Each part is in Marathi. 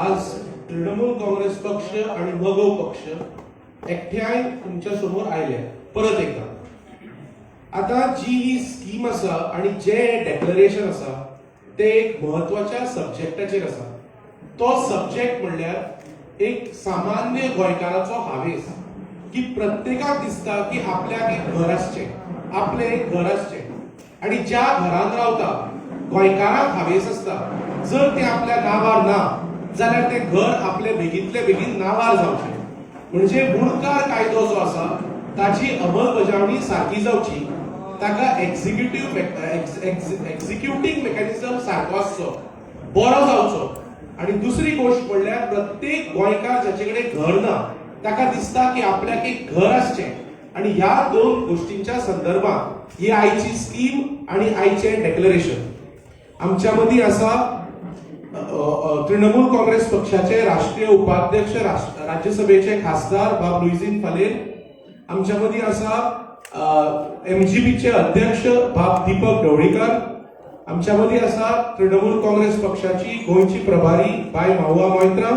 आज तृणमूल काँग्रेस पक्ष आणि मगो पक्ष एकठ्याय तुमच्या समोर आयले परत एकदा. आता जी ही स्कीम आसा आणि जे डेक्लरेशन आसा ते एक महत्वाच्या सब्जेक्टाचेर आसा. तो सब्जेक्ट म्हणल्यार एक सामान्य गोंयकाराचो हावेस की प्रत्येकाक दिसता की आपल्याक एक घर आसचें, आपले एक घर आसचें आणि ज्या घरांत रावता गोंयकाराक हावेस आसता जर ते आपल्या नांवार ना जाल्यार ते घर आपले बेगींतले बेगीन नांवार जावचें. म्हणजे गुणकार कायदो जो आसा ताची अंमलबजावणी सारकी जावची, ताका एक्झिक्युटिंग मेकॅनिझम सारको आसचो, बरो जावचो. आणि दुसरी गोष्ट म्हणल्यार प्रत्येक गोंयकार जाचे कडेन घर ना ताका दिसता की आपल्याक एक घर आसचें. आणि ह्या दोन गोष्टींच्या संदर्भात ही आयची स्कीम आणि आयचे डेक्लरेशन. आमच्या मदीं आसा तृणमूल काँग्रेस पक्षाचे राष्ट्रीय उपाध्यक्ष राज्यसभेचे खासदार बाब लुईझीन फालेल. आमच्या मदीं आसा एमजीपीचे अध्यक्ष बाब दीपक ढवळीकर. आमच्या मदीं आसा तृणमूल काँग्रेस पक्षाची गोंयची प्रभारी बाय माहुआ मोइत्रा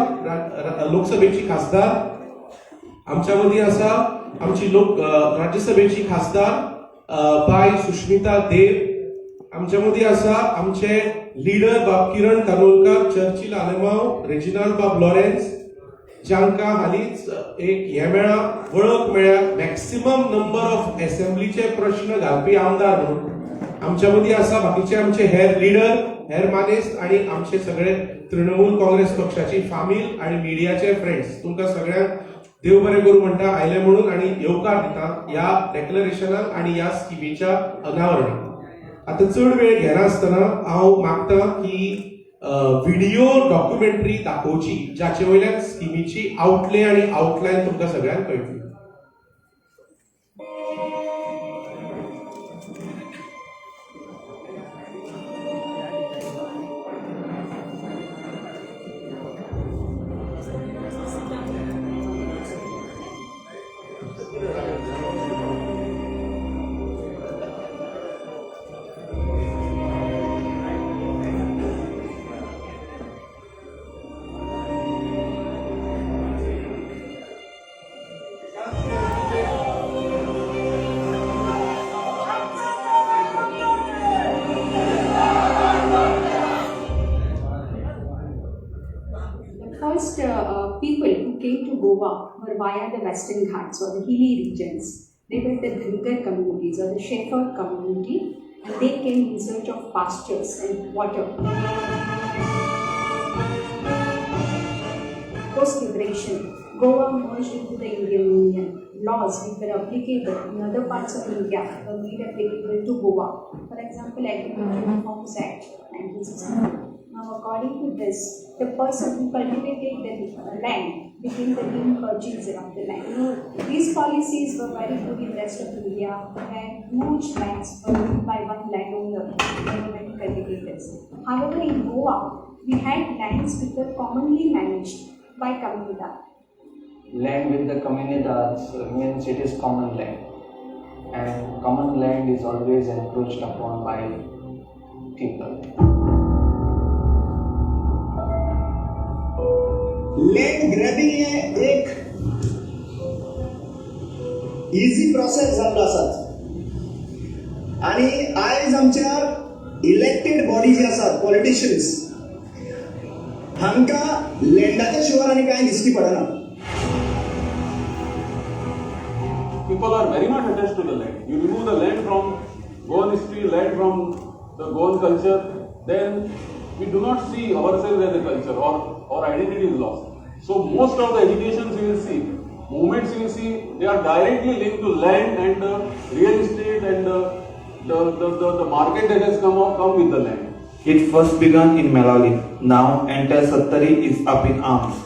लोकसभेची खासदार. आमच्या मदीं आसा आमची राज्यसभेची खासदार बाय सुष्मिता देव. आमच्या मदीं आसा आमचे लीडर बाब किरण कानोलकर, चर्चिल आलेमांव, रेजिनाल्ड बाब लॉरेन्स, जांकां हालींच एक हे मेळ्ळा वळख मेळ्ळ्या मॅक्सिमम नंबर ऑफ असेंब्लीचे प्रश्न घालपी आमदार म्हणून. आमच्या मदीं आसा बाकीचे आमचे हेर लीडर, हेर मानेस्त आणि आमचे सगळे तृणमूल काँग्रेस पक्षाची फामील आणि मिडियाचे फ्रेंड्स. तुमकां सगळ्यांक देव बरें करूं म्हणटा आयले म्हणून आणि येवकार दिता ह्या डेक्लरेशनाक आणि ह्या स्किमीच्या अनावरणाक. आता चड वेळ घेनासतना हांव मागता की व्हिडिओ डॉक्युमेंटरी दाखोवची जाचे वयल्यान स्किमीची आउटले आणि आउटलायन तुमकां सगळ्यांक कळटली. First, people who came to Goa were via the Western Ghats or the hilly regions. They were the Dhulgar communities or the shepherd community, and they came in search of pastures and water. Post-liberation, Goa merged into the Indian Union. Laws which were applicable in other parts of India were made applicable to Goa. For example, Agricultural Reforms Act 1962. Now, according to this, the person who cultivated the land became the new purchaser of the land. These policies were very good in the rest of India, where huge lands were owned by one landowner and many cultivators. However, in Goa, we had lands which were commonly managed by comunidad. Land with the comunidad means it is common land, and common land is always encroached upon by people. Land grabbing हे एक इजी प्रोसेस जाल्लो आसात आणि आयज आमच्या इलेक्टेड बॉडी जी आसात पॉलिटिशियन्स हांकां लँडाच्या शिवार आनी कांय दिश्टी पडना. People are very much attached to the land. You remove the land from Goan history, land from the Goan culture, then we do not see ourselves as a culture, or our identity is lost. So most of the educations you will see, movements you will see, they are directly linked to land and real estate and the market that has come with the land. It first began in Malali. Now entire Sattari is up in arms.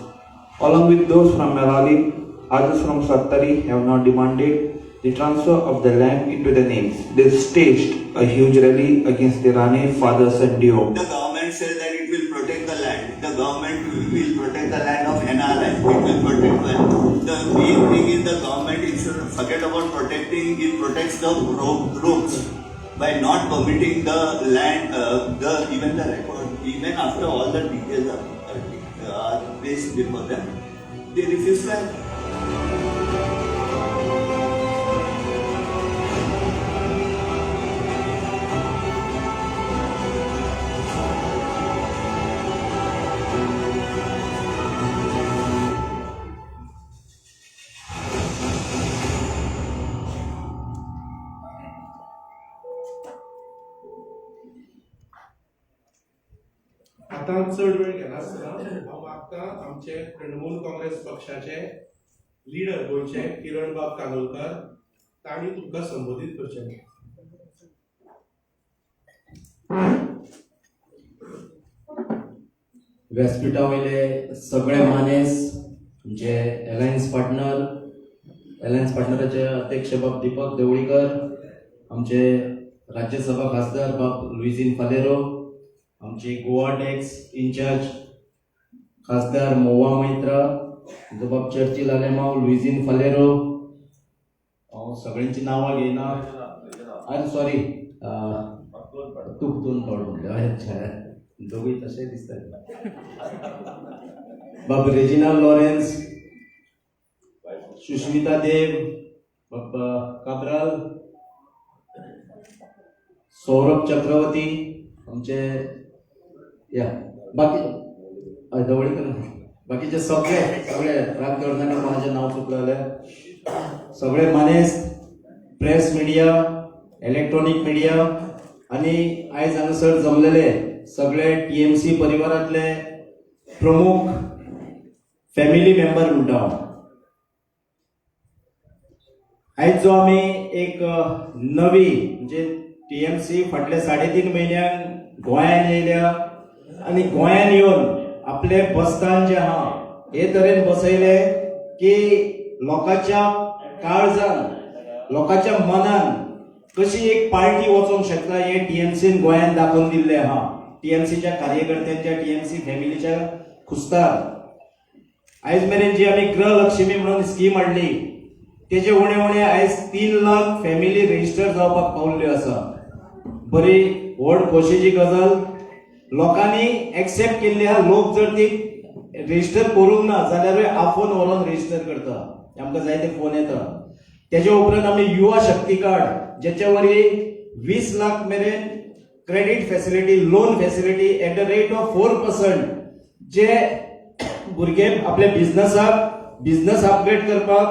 Along with those from Malali, others from Sattari have now demanded the transfer of the land into the names. They staged a huge rally against the Rane fathers and duo. The government says that it will protect the land. The government will protect the land of NRI. It will protect the. The main thing is the government is forget about protecting. It protects the groups by not permitting the land, even the record, even after all the details are placed before them, they refuse to act. आता चड वेळ घेनासतना हांव मागता आमचे तृणमूल काँग्रेस पक्षाचे लिडर गोंयचे किरण बाब कानोलकर तांणी तुमकां संबोधीत करचें. व्यासपीठा वयले सगळे मानेस म्हणजे अलायन्स पार्टनराचे अध्यक्ष बाब दीपक देवळीकर, आमचे राज्यसभा खासदार बाब लुइजीन फालेरो, आमची गोवा टॅक्स इन्चार्ज खासदार मोवा मैत्रा, बाब चर्चिल आलेमाव लुइजीन फालेरो, हांव सगळ्यांची नांवां घेयना. अरे सॉरी, दोन पाड म्हणले. अच्छा, दोघी तसे दिसतात. बाब रेजिना लॉरेन्स, सुष्मिता देव, बाब काब्राल, सौरभ चक्रवर्ती, आमचे या बाकी दवळीकर, बाकीचे सगळे राग करताना कोणाचे नाव चुकलं जाल्यार सगळे मानेस, प्रेस मिडिया, इलेक्ट्रॉनिक मीडिया आणि आयज हांगासर जमलेले सगळे TMC परिवारातले प्रमुख फॅमिली मेंबर म्हणटा हांव. आयज जो आमी एक नवी म्हणजे TMC फाटल्या 3.5 म्हयन्यान गोंयांत येयल्या आनी गोंयांत येवन आपले बसस्थान जे आहा हे तरेन बसयले की लोकांच्या काळजान, लोकांच्या मनान कशी एक पार्टी वचोंक शकता हे TMCन गोंयांत दाखोवन दिल्ले आहा. TMCच्या कार्यकर्त्यांच्या, TMC फॅमिलीच्या खुस्तार आयज मेरेन जी आमी गृहलक्ष्मी म्हणून स्कीम हाडली तेजे उणे आयज 3 लाख फॅमिली रजिस्टर जावपाक पावल्ल्यो आसा. बरी व्हड खोशेची गजाल. लोकांनी एक्सेप्ट केल्ली आहा. लोक जर ती रजिस्टर करूंक ना जाल्यारूय आफोन व्हरून रजिस्टर करता. आमकां जायते फोन येता. तेजे उपरांत आमी युवा शक्ती कार्ड जेच्या वरवीं 20 लाख मेरेन credit facility, loan facility at the rate of 4%, जे भुरगे आपल्या बिझनस अपग्रेड करपाक,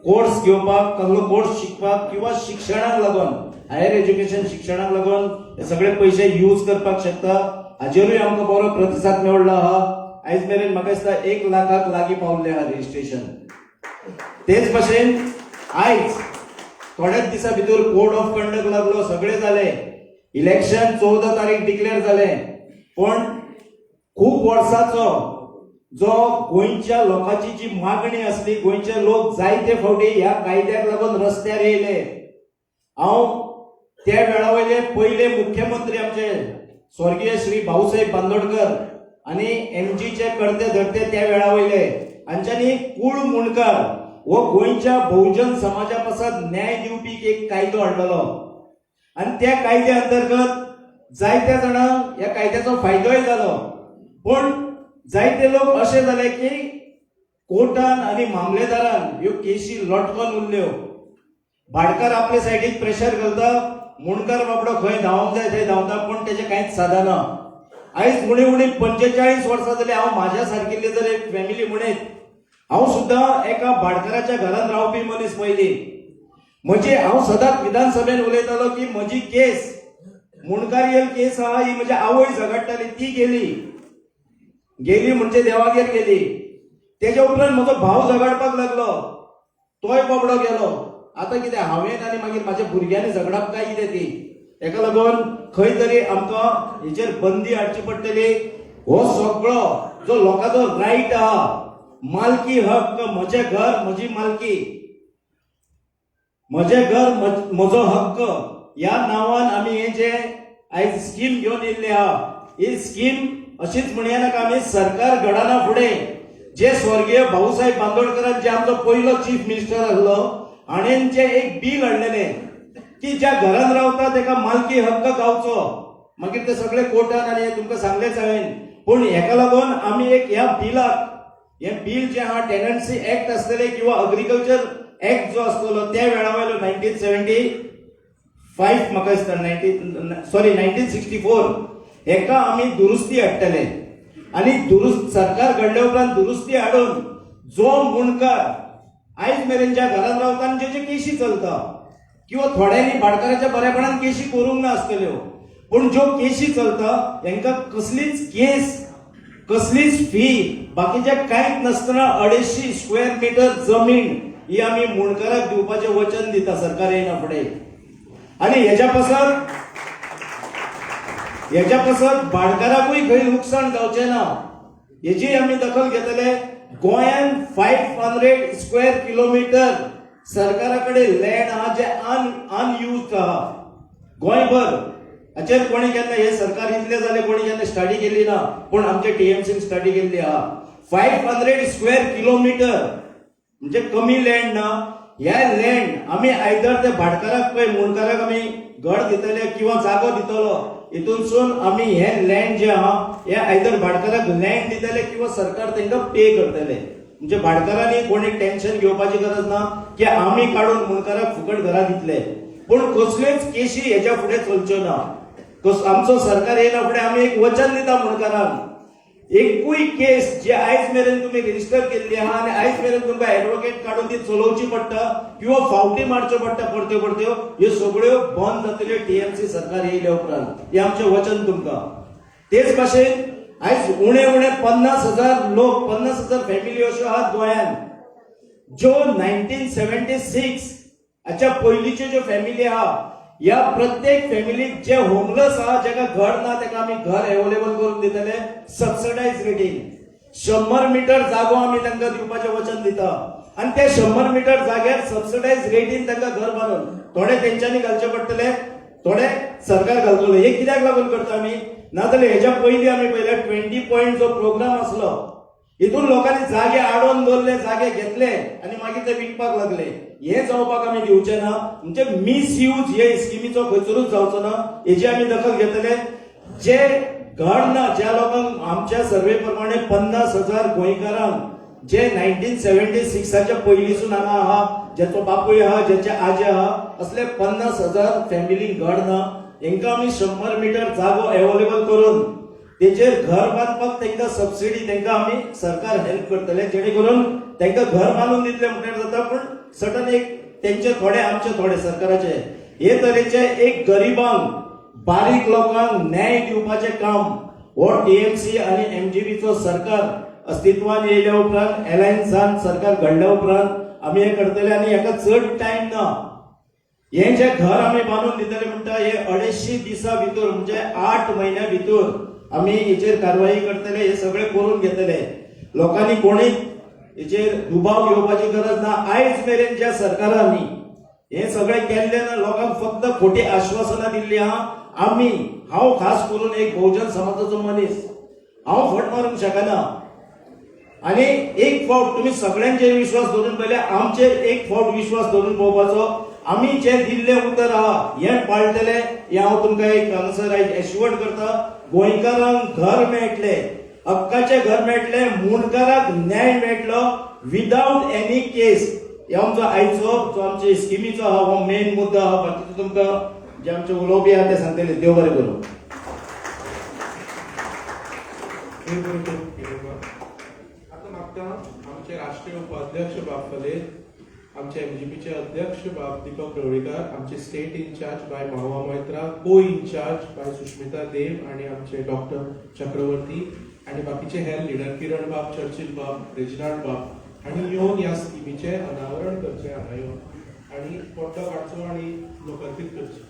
कोर्स घेवपाक, कसलो कोर्स शिकपाक किंवा शिक्षणाक लागून, हायर एज्युकेशन शिक्षणाक लागून हे सगळे पयशे यूज करपाक शकता. हाजेरूय आमकां बरो प्रतिसाद मेळ्ळो आहा. आयज मेरेन म्हाका दिसता 1 लाखाक लागीं पावल्लें आहा रजिस्ट्रेशन. तेच भशेन आयज थोड्याच दिसा भितर कोड ऑफ कंडक्ट लागलो, सगळे जाले. इलेक्शन 14 तारीख डिक्लेअर जाले. पण खूप वर्साचो जो गोंयच्या लोकांची जी मागणी असली, गोंयचे लोक जायते फावटी ह्या कायद्याक लागून रस्त्यार येयले. हांव त्या वेळा वयले पयले मुख्यमंत्री आमचे स्वर्गीय श्री भाऊसाहेब बांदोडकर आणि MGचे करते धरते त्या वेळा वयले, हांच्यांनी कूळ मुणकार हो गोंयच्या बहुजन समाजा पासत न्याय दिवपी एक कायदो हाडलेलो आणि त्या कायद्या अंतर्गत जायत्या जाणांक ह्या कायद्याचो फायदोय जालो. पण जायते लोक असे जाले की कोर्टान आणि मामलेदारान ह्यो केसी लटकून उरल्यो. भाटकार आपले सायडीक प्रेशर घालता, मुणकार बाबडो खंय धांवंक जाय थंय धांवता, पण तेजे कांयच साधना. आयज उणी 45 वर्सां जाली हांव म्हाज्या सारकिल्ली जर एक फॅमिली म्हणत, हांव सुद्दां एका भाटकाराच्या घरांत रावपी मनीस पयली. म्हणजे हांव सदांच विधानसभेन उलयतालो की म्हजी केस, मुणकारियल केस आहा ही म्हज्या आवय झगडटाली, ती गेली म्हणजे देवागेर गेली. तेज्या उपरांत म्हजो भाव झगडपाक लागलो, तोय बाबडो गेलो. आता कितें हांवेन आनी मागीर म्हाज्या भुरग्यांनी झगडप काय कितें ती. हेका लागून खंय तरी आमकां हेचेर बंदी हाडची पडटली. हो सगळो जो लोकांचो रायट आहा, मालकी हक्क, म्हजें घर म्हजी मालकी, म्हजें घर म्हजो हक्क, ह्या नांवान आमी हे जे आयज स्कीम घेवन येयल्ली आहा, ही स्कीम अशीच म्हणया नाका आमी सरकार घडना फुडें जे स्वर्गीय भाऊसाहेब बांदोडकरान जे आमचो पयलो चीफ मिनिस्टर आसलो, हाणेन जे एक बील हाडलेलें की ज्या घरान रावता तेका मालकी हक्क गावचो. मागीर ते सगळे कोर्टान आनी तुमकां सांगलेच हांवेन. पूण हेका लागून आमी एक ह्या बिलाक हे बिल जे हा टेनन्सी ऍक्ट असलेले किंवा अग्रिकल्चर ऍक्ट जो असतो त्या वेळा वयलो 1975 म्हाका दिसता 1964 हेका आमी दुरुस्ती हाडटले आणि सरकार घडल्या उपरांत दुरुस्ती हाडून जो मुणकार आयज मेरेनच्या घरात रावता आनी जे केशी चलता किंवा थोड्यांनी भाटकाराच्या बऱ्यापणान केशी करूंक ना आसतल्यो पण ज्यो केशी चलता हांकां कसलीच केस कसलीच फी बाकीच्या कांयच नासतना 250 स्क्वेअर मीटर जमीन ही आमी मुणकाराक दिवपाचें वचन दिता सरकार येयना फुडें आणि हेच्या पासत भाटकाराकूय खंय नुकसाण जावचें ना हेची आमी दखल घेतले. गोंयान 500 स्क्वेअर किलोमीटर सरकारा कडेन लँड आहा जे अनयुज्ड आहा गोंयभर. हाचेर कोणी केन्ना हे सरकार इतले जाले कोणी केन्ना स्टडी केली ना पण आमचे टीएमसीन स्टडी केल्ली आहा. 500 स्क्वेअर किलोमीटर म्हणजे कमी लँड ना. ह्या लँड आमी आयदर ते भाटकाराक पळय मुणकाराक आमी घर दितले किंवा जागो दितलो हितूनसून आमी हे लँड जे आहा हे आयदर भाटकाराक लँड दितले किंवा सरकार तांकां पे करतले. म्हणजे भाटकारांनी कोणी टेन्शन घेवपाची गरज ना की आमी काडून मुणकाराक फुकट घरां दितले पण कसल्योच केशी हेच्या फुडें चलच्यो ना. आमचो सरकार येयना फुडें आमी एक वचन दिता मुणकारांक एकूय केस जे आयज मेरेन तुम्ही रजिस्टर केल्ली आहा आनी आयज मेरेन तुमकां एडवोकेट काडून ती चलोवची पडटा किंवा फावटी मारच्यो पडटा परत्यो परत्यो ह्यो सगळ्यो बंद जातल्यो टीएमसी सरकार येयल्या उपरांत. हे आमचें वचन तुमकां. तेच भाशेन आयज उणे 50,000 लोक 50,000 फॅमिली अश्यो आहात गोंयान ज्यो 1976 हाच्या पयलींच्यो ज्यो फॅमिली आहा या प्रत्येक फॅमिलीक जे होमलेस आहा जेका घर ना तेका आमी घर अवेलेबल करून दितले सबसिडाइज रेटीन. 100 मीटर जागो आमी तांकां दिवपाचें वचन दिता आनी त्या 100 मीटर जाग्यार सबसिडाइज रेटीन तांकां घर बांदून थोडे तेंच्यांनी घालचे पडटले थोडे सरकार घालतलो. हे कित्याक लागून करता आमी नाजाल्यार हेच्या पयलीं आमी पयल्या 20 पॉयंट जो प्रोग्राम आसलो हितून लोकांनी जागे आडोवन दवरले जागे घेतले आनी मागीर ते विकपाक लागले. हे जावपाक आमी दिवचे ना. म्हणजे मिसयूज हे स्किमीचो खंयसरूच जावचो ना हेची आमी दखल घेतले. जे घर ना ज्या लोकांक आमच्या सर्वे प्रमाणे 50,000 गोंयकारांक जे 1976च्या पयलींसून हांगा आहा जेचो बापूय आहा जेचे आजे आहा असले 50,000 फॅमिलीक घर ना हांकां आमी 100 मीटर जागो अवेलेबल करून तेचेर घर बांदपाक तांकां सबसिडी तांकां आमी सरकार हेल्प करतले जेणे करून तांकां घर बांदून दितले म्हणल्यार जाता पण सडन एक तेंचे थोडे आमचे थोडे सरकाराचे हे तरेचे एक गरिबांक बारीक लोकांक न्याय दिवपाचें काम हो टीएमसी आनी एमजीबीचो सरकार अस्तित्वान येयल्या उपरांत अलायन्सान सरकार घडल्या उपरांत आमी हे करतले आनी हेका चड टायम ना. हे जे घर आमी बांदून दितले म्हणटा हे 250 दिसा भितर म्हणजे 8 म्हयन्या भितर आमी हेचेर कारवाई करतले. हे सगळे करून घेतले. लोकांनी कोणी हेचेर दुबाव घेवपाची गरज ना. आयज मेरेन ज्या सरकारांनी हे सगळे केल्ले ना लोकांक फक्त खोटी आश्वासनां दिल्ली आहा. आमी हांव खास करून एक बहुजन समाजाचो मनीस हांव फट मारूंक शकना आनी एक फावट तुमी सगळ्यांचेर विश्वास दवरून पयले आमचेर एक फावट विश्वास दवरून पळोवपाचो. आमी जे दिल्ले उतर आहा हे पाळटले हे हांव तुमकां एक हांगासर आयज एश्युअर्ड करता. गोंयकारांक घर मेळटले हक्काचे घर मेळटले मुणकाराक न्याय मेळटलो विदाउट एनी केस. हे आमचो आयचो जो आमचे स्किमीचो आहा हो मेन मुद्दो आहा. बाकीचो तुमकां जे आमचे उलोवपी आहा ते सांगतले. देव बरें करूं. आता मागता आमचे राष्ट्रीय उपाध्यक्ष बाब फले आमचे एमजीपीचे अध्यक्ष बाब दीपक ढवळीकर आमचे स्टेट इन्चार्ज बाय महावा मोहित्रा को इन्चार्ज बाय सुष्मिता देव आणि आमचे डॉक्टर चक्रवर्ती आणि बाकीचे हेल्थ लिडर किरण बाब चर्चिल बाब रेजिनाल्ड बाब आणि येवन ह्या स्किमीचे अनावरण करचे हांगा येवन आणि पड्डो काडचो आणि लोकार्पीत करचे.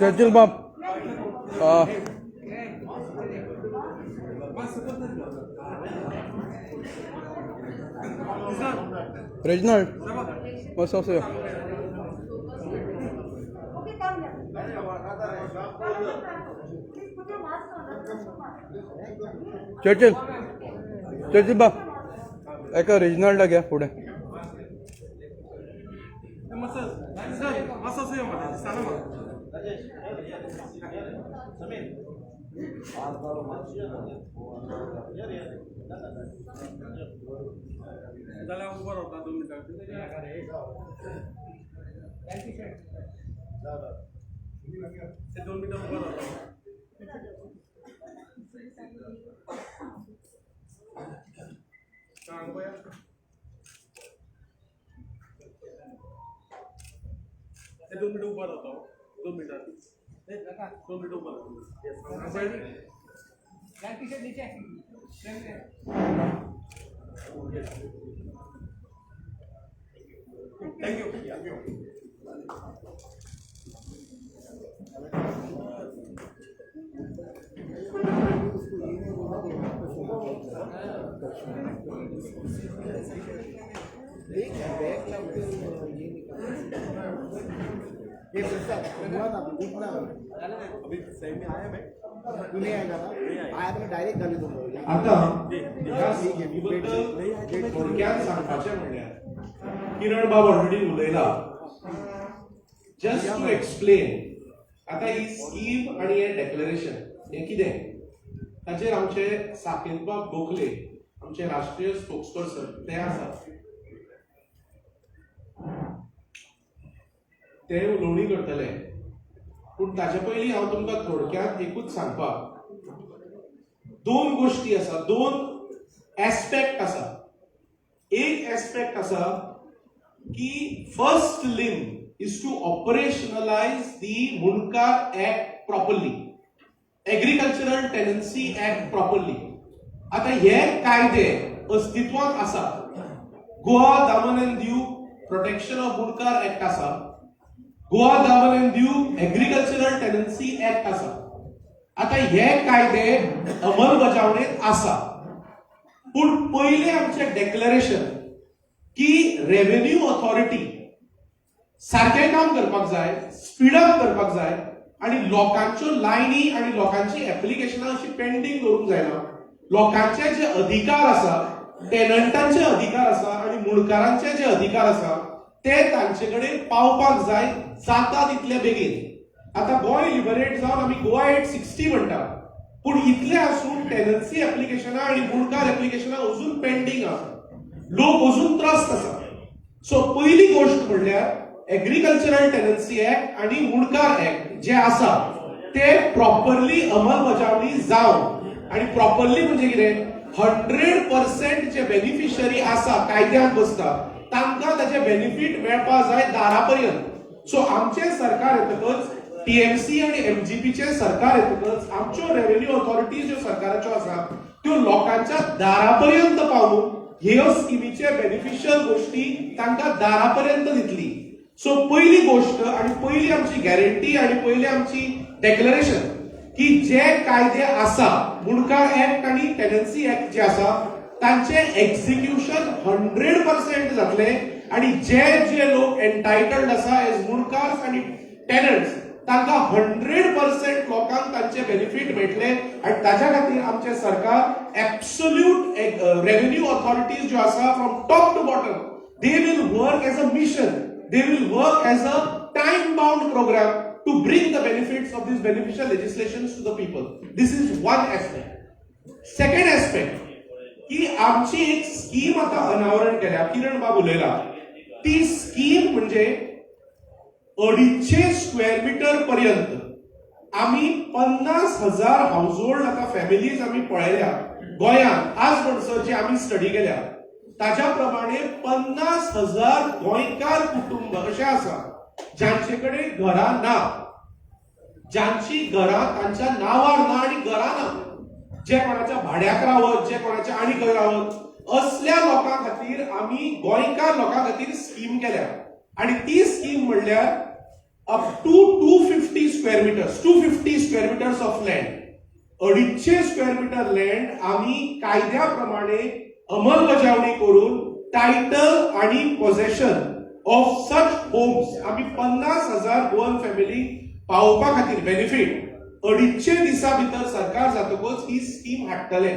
चर्चिल बाप Reginald, what's up, sir? Churchill बा एका रेजिनाल्डा घ्या पुढे दोन मिनिटं उभा राहतो 2 मिनिटात 2 मिनिटं उभा थँक्यू आता थोडक्यात सांगपाचें म्हणल्यार किरण बाब ऑलरेडी उलयला जस्ट टू एक्सप्लेन आता ही स्कीम आणि हे डेक्लरेशन हे कितें ताचेर आमचे साकेत बाब गोखले आमचे राष्ट्रीय स्पोक्सपर्सन ते आसात ते उलोवणी करतले पूण ताचे पयलीं हांव तुमकां थोडक्यात एकूच सांगपाक दोन गोष्टी आसा दोन एस्पेक्ट आसा एक एस्पेक्ट आसा की first limb is to operationalize the Mundkar act properly agricultural tenancy act properly आता हे कायदे अस्तित्वात आसा गोवा दामन एंड दिऊ प्रोटेक्शन ऑफ मुणकार एक्ट आसा गोवा दामन एंड दिऊ एग्रीकल्चरल टेनन्सी एक्ट आसा आता हे कायदे अंमलबजावणेत आसा पूण पहिले आमचे डेक्लरेशन की रेव्हेन्यू ऑथॉरिटी सारकें काम करपाक जाय स्पीड अप करपाक जाय आणि लोकांच्यो लायनी आणि लोकांची एप्लिकेशनां अशी पेंडिंग दवरूंक जायना लोकांचे जे अधिकार आसा टेनंटांचे अधिकार आसा आणि मुणकारांचे जे अधिकार आसा ते तांचे कडेन पावपाक जाय जाता तितले बेगीन आता गोंय लिबरेट जावन आमी गोवा 860 म्हणटा पूण इतले आसून टेनन्सी एप्लिकेशनां आणि मुणकार एप्लिकेशनां अजून पेंडिंग आसा लोक अजून त्रस्त आसा सो पहिली गोष्ट म्हणल्यार एग्रीकल्चरल टेनन्सी एक्ट आणि मुणकार एक्ट जे आसा ते प्रॉपरली अंमलबजावणी जावन आणि प्रॉपरली म्हणजे कितें 100% जे बेनिफिशियरी आसा कायद्यान बसता तांकां ताचे बेनिफीट मेळपा जाय दारापर्यंत सो आमचे सरकार येतकच टीएमसी आणि एमजीपीचे सरकार येतकच आमच्यो रेव्हेन्यू ऑथॉरिटीज ज्यो सरकाराच्यो आसा त्यो लोकांच्या दारापर्यंत पावून ह्यो स्किमीचे बेनिफिशियल गोष्टी तांकां दारापर्यंत दितली सो पहिली गोष्ट आणि पहिली आमची गॅरंटी आणि पहिली आमची डेक्लरेशन की जे कायदे आसा मुणकार एक्ट आणि टेनन्सी एक्ट जे आसा तांचे एक्झिक्युशन 100% जातले आणि जे जे लोक एंटायटल्ड आसा एज मुणकार आणि टेनंट्स तांकां 100% लोकांक तांचे बेनिफीट मेळटले आणि ताच्या खातीर आमचे सरकार एब्सोल्यूट रेव्हेन्यू ऑथॉरिटीज ज्यो आसा from top to bottom they will work as a mission they will work as a time bound programme to bring the benefits of these beneficial legislations to the people. This is one aspect. Second aspect, की आमची एक स्कीम आता अनावरण केल्या किरण बाब उलयला ती स्कीम म्हणजे 250 स्क्वेअर मीटर पर्यंत आम्ही 50,000 हाऊसहोल्ड आता फॅमिलीज आम्ही पळयल्या गोंयांत आज म्हणसर जे आम्ही स्टडी केल्या ताच्या प्रमाणे 50,000 गोंयकार कुटुंब असे आसा ज्यांचे कडेन घरां ना ज्यांची घरां तांच्या नावार ना आणि घरां ना जे कोणाच्या भाड्याक रावत जे कोणाच्या आनी खंय रावत असल्या लोकां खातीर आमी गोंयकार लोकां खातीर स्कीम केल्या आणि ती स्कीम म्हणल्यार up to 250 square metres 250 square metres of land 250 square metre land आम्ही कायद्या प्रमाणे अंमलबजावणी करून टायटल आणि पोझेशन ऑफ सच होम्स आम्ही 50,000 गोवन फॅमिली पावोवपा खातीर बेनिफीट 250 दिसा भितर सरकार जातकच ही स्कीम हाडटले.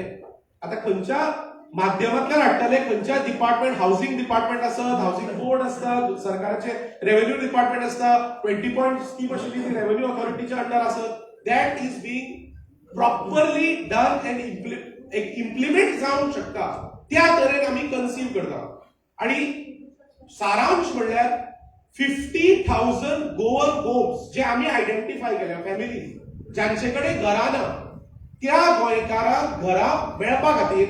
आता खंयच्या माध्यमांतल्यान हाडटले, खंयच्या डिपार्टमेंट, हाऊसिंग डिपार्टमेंट आसत, हाऊसिंग बोर्ड आसता, सरकारचे रेव्हेन्यू डिपार्टमेंट आसता, 20 पॉइंट स्कीम आशिल्ली ती रेव्हेन्यू ऑथॉरिटीच्या अंडर आसत. That is being properly done and implement जावंक शकता त्या तरेन आमी कन्सीव करता. आणि सारांश म्हणल्यार 50,000 गोवन होम्स जे आम्ही आयडेंटिफाय केल्या, फॅमिली ज्यांचे कडेन घरां ना, त्या गोंयकारांक घरां मेळपा खातीर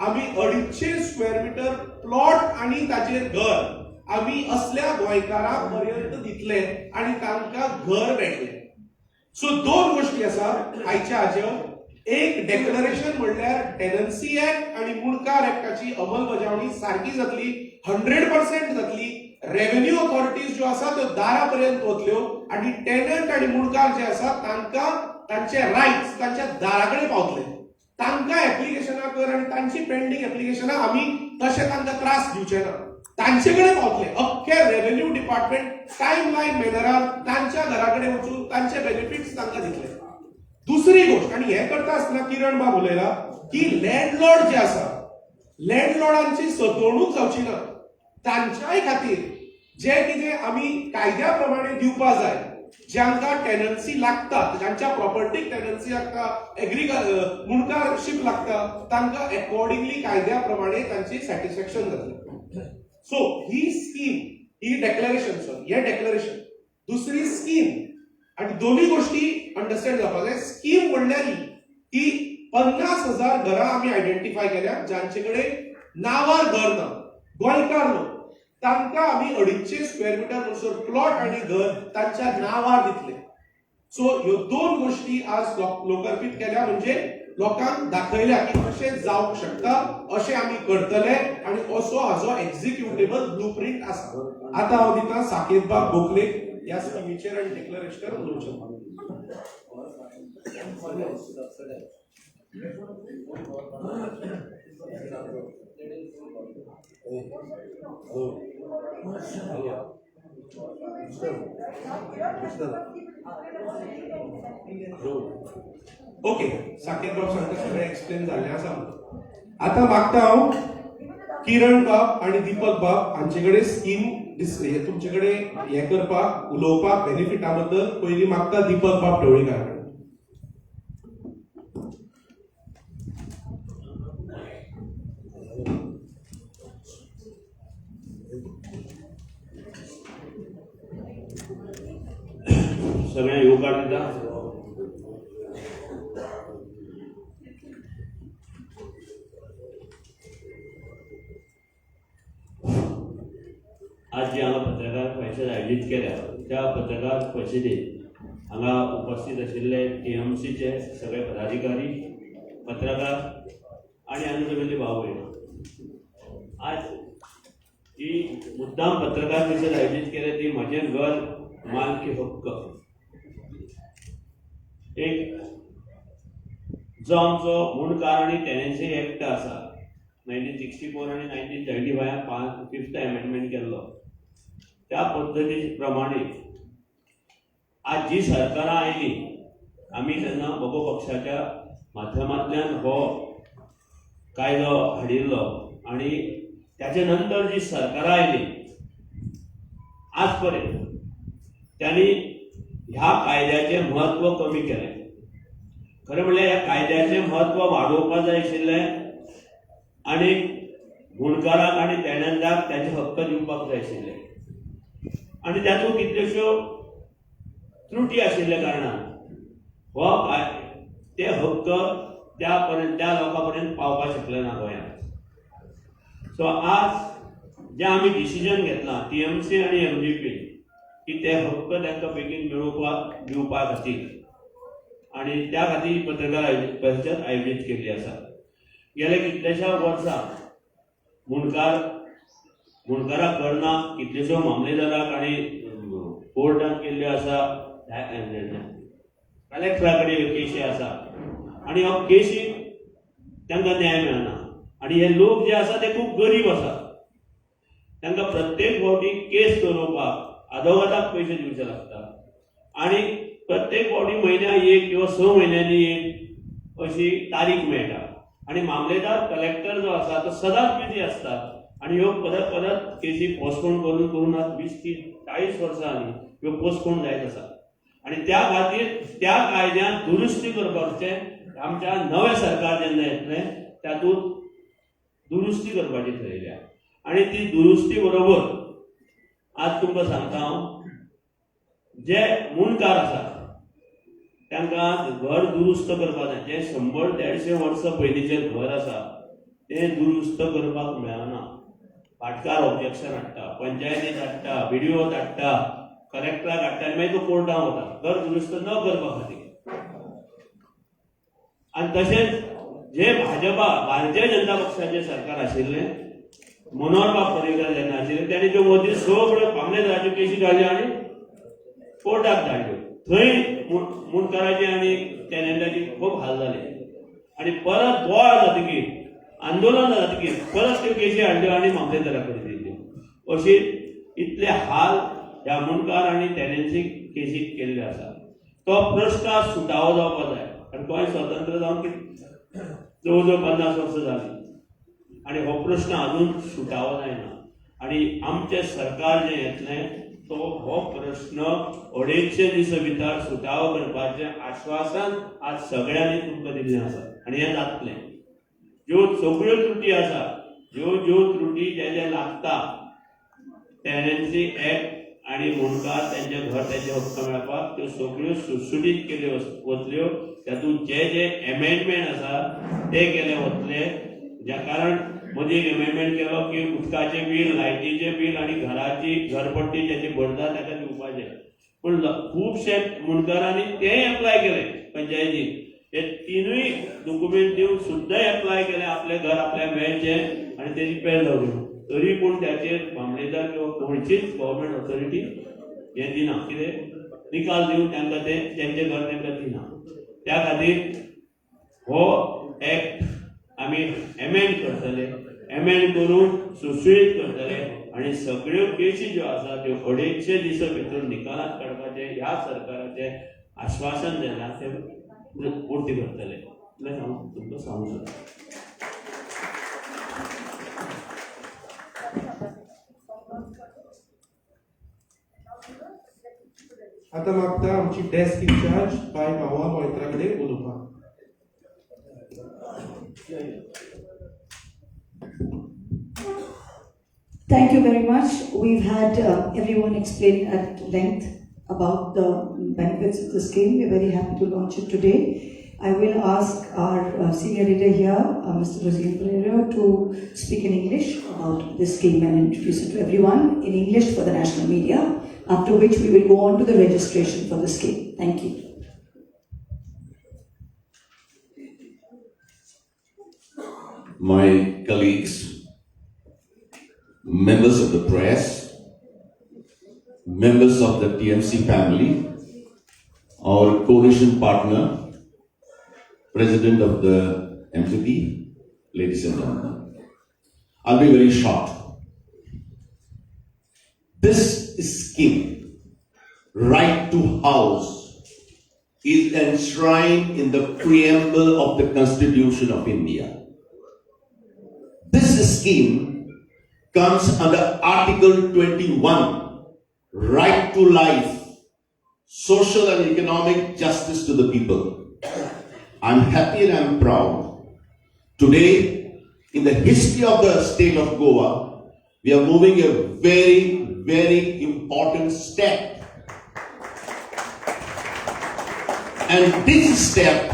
आम्ही 250 स्क्वेअर मिटर प्लॉट आणि ताचेर घर आम्ही असल्या गोंयकारांक पर्यंत दितले आणि तांकां घर मेळटले. सो दोन गोष्टी आसा आयच्या हाच्यो. एक डेक्लरेशन म्हणल्यार टेनन्सी ऍक्ट आणि मुणकार ऍक्टाची अंमलबजावणी सारखी जातली, 100% जातली. रेव्हेन्यू ऑथॉरिटीज ज्यो आसा त्यो दारापर्यंत वतल्यो आणि टेनंट आणि मुणकार जे आसा तांकां तांचे रायट्स तांच्या दाराकडे पावतले. तांकां एप्लिकेशनां कर आणि तांची पेंडिंग एप्लिकेशनां आमी तशें तांकां त्रास दिवचे ना, तांचे कडेन पावतले. अख्खे रेव्हेन्यू डिपार्टमेंट टायमलायन मॅनरान तांच्या घराकडे वचून तांचे बेनिफिट्स तांकां दितले. दुसरी गोष्ट, आणि हे करता आसतना किरण बाब उलयला की लँडलॉर्ड जे आसा, लँडलॉर्डांची सतवणूक जावची ना, तांच्याय खातीर जे कितें आमी कायद्या प्रमाणे दिवपा जाय, ज्यांका टेनन्सी लागता, ज्यांच्या प्रॉपर्टीक टेनन्सी लागता, मुणकारशीप लागता, तांकां अकॉर्डिंगली कायद्या प्रमाणे तांची सॅटिस्फॅक्शन जातलें. सो ही स्कीम, ही डेक्लरेशन, हे डेक्लरेशन, दुसरी स्कीम, आणि दोन्ही गोष्टी अंडरस्टँड जावपाक जाय. स्कीम म्हणल्यार ही 50,000 घरां आमी आयडेंटिफाय केल्या ज्यांचे कडेन नांवार घर ना, गोंयकार न्हू, तांकां आमी 250 स्क्वेअर मिटर म्हणसर प्लॉट आणि घर तांच्या नांवार दितले. सो ह्यो दोन गोष्टी आज लोकार्पीत केल्या, म्हणजे लोकांक दाखयल्या की कशें जावंक शकता, अशें आमी करतले आणि असो हाजो एक्झिक्युटिव्ह ब्लूप्रिंट आसा. आता हांव दिता साकेतबाब गोखले या स्किमीचेर आनी डिक्लरेशनाचेर उलोवचें. ओके, साकेतबाब सांगता सगळें एक्सप्लेन जाल्लें आसा. आता मागता हांव किरण बाब आणि दीपक बाब हांचे कडेन स्कीम तुमचे कडेन हे करपाक, उलोवपाक बेनिफिटा बद्दल. पयलीं मागता दीपक बाब ढवळीकार कडेन. सगळ्या युवकांक दिता. आज जी हांगा पत्रकार परिशद आयोजीत केल्या त्या पत्रकार परिशदेत हांगा उपस्थित आशिल्ले TMCचे सगळे पदाधिकारी, पत्रकार आणि हांगा सगळे भाव भयण, आज ही मुद्दाम पत्रकार परिशद आयोजीत केल्या ती म्हजें घर मालकी हक्क. एक जो आमचो मुणकार आणि टेनन्सी एक्ट आसा 1964 आणि 1975 5th अमेंडमेंट केल्लो, त्या पद्दती प्रमाणे आज जी सरकारां आयली, आमी तेन्ना भोगो पक्षाच्या माध्यमांतल्यान हो कायदो हाडिल्लो आणि त्याचे नंतर जी सरकारां आयली आज पर्यंत त्यांनी ह्या कायद्याचे महत्व कमी केले. खरें म्हणल्यार ह्या कायद्याचे महत्व वाडोवपाक जाय आशिल्लें आणि गुणकाराक आणि टेनंटाक त्याचे हक्क दिवपाक जाय आशिल्ले, आणि तातूंत कितल्योश्यो त्रुटी आशिल्ल्या कारणान हो ते हक्क त्या लोकां पर्यंत पावपाक शकले ना गोंयांत. सो आज जे आमी डिसिजन घेतलां TMC आणि MGP की ते हक्क तांकां बेगीन मेळोवपाक दिवपा खातीर, आणि त्या खातीर पत्रकार परिशद आयोजीत केल्ली आसा. गेल्या कितल्याशा वर्सां मुणकाराक करना कितल्योशो मामलेदाराक आनी कोर्टात केल्ल्यो आसा कलेक्टरा कडेन केशी आसा आनी हो केशी तांकां न्याय मेळना आनी हे लोक जे आसा ते खूब गरीब आसा तांकां प्रत्येक फावटी केस चलोवपाक आदवोगादाक पयशे दिवचे लागता आनी प्रत्येक फावटी म्हयन्याक एक किंवा 6 म्हयन्यांनी एक अशी तारीख मेळटा आनी मामलेदार कलेक्टर जो आसा तो सदांच बिजी आसता आनी ह्यो परत परत केसी पोस्टपोन करून करून आज 20-40 वर्सांनी ह्यो पोस्टपोन जायत आसा आनी त्या खातीर त्या कायद्यान दुरुस्ती करपाचे आमच्या नवे सरकार जेन्ना येतलें तातूंत दुरुस्ती करपाची थरयल्या आनी ती दुरुस्ती बरोबर आज तुमकां सांगता हांव जे मुणकार आसा तांकां घर दुरुस्त करपाक जाय जे 100-150 वर्सां पयलींचें घर आसा तें दुरुस्त करपाक मेळना पाटकार ऑब्जेक्शन हाडटा पंचायतीक धाडटा BDO धाडटा कलेक्टराक हाडटा आनी मागीर तो कोर्टांत वता घर दुरुस्त न करपा खातीर आनी तशेंच जे भारतीय जनता पक्षाचें सरकार आशिल्लें मनोहर पर्रीकर जेन्ना आशिल्ले तांणी त्यो मदीं सगळ्यो मामलेदाराच्यो केसी काडल्यो आनी कोर्टाक धाडल्यो थंय मुणकाराची आनी टेनंटाची खूब हाल जाले आनी परत गोळ जातकीर आंदोलन जातकीर परत त्यो केसी हाडल्यो आनी मामलेदारा कडेन दिल्ल्यो अशी इतले हाल ह्या मुणकार आनी टेनन्सी केसीक केल्ले आसा तो प्रश्न सुटावो जावपाक जाय आनी गोंय स्वतंत्र जावन जवळ जवळ 50 वर्सां जाली आनी हो प्रश्न अजून सुटावो जायना आनी आमचें सरकार जें येतलें तो हो प्रश्न 250 दीस भितर सुटावो करपाचें आश्वासन आज सगळ्यांनी तुमकां दिल्लें आसा आनी हें जातलें ज्यो सगळ्यो त्रुटी आसा ज्यो त्रुटी जे लागता टेनन्सी एक्ट आनी मुणकार तेंचे घर तेंचे हक्क मेळपाक त्यो सगळ्यो सुटसुटीत केल्यो वतल्यो तातूंत जे एमेंडमेंट आसा ते केले वतले ज्या कारण मदीं एक एमेंडमेंट केलो की उदकाचें बील लायटीचें बील आनी घराची घरपट्टी जेची भरता ताका दिवपाचें पूण खुबशे मुणकारांनी तेंय एप्लाय केले पंचायतीक हे 3य डॉक्युमेंट दिवन सुद्दां एप्लाय केले आपलें घर आपल्याक मेळचें आनी तेजी पेड लावल्यो तरी पूण ताचेर मामलेदार किंवा खंयचीच गव्हर्मेंट ऑथॉरिटी हें दिना कितें निकाल दिवन तांकां तेंचें घर तांकां दिना त्या खातीर हो एक्ट आमी एमेंड करतले एमेंड करून सुसुळीत करतले आनी सगळ्यो केसी ज्यो आसा त्यो 250 दीस भितर निकालांत काडपाचें ह्या सरकाराचें आश्वासन जेन्ना तें पूर्ती करतले इतलें हांव तुमकां सांगूंक सोदतां आता मागता आमची डेस्क इंचार्ज बाय भावा मोहित्रा कडेन उलोवपाक Thank you very much. We've had everyone explain at length about the benefits of the scheme. We're very happy to launch it today. I will ask our senior leader here, Mr. Rosine Pereira, to speak in English about this scheme and introduce it to everyone in English for the national media, after which we will go on to the registration for the scheme. Thank you. My colleagues, members of the press, members of the TMC family, our coalition partner, President of the MCP, ladies and gentlemen. I'll be very short. This scheme, right to house, is enshrined in the preamble of the Constitution of India. This scheme comes under Article 21, right to life, social and economic justice to the people. I'm happy and I'm proud. Today, in the history of the state of Goa, we are moving a very, very important step. And this step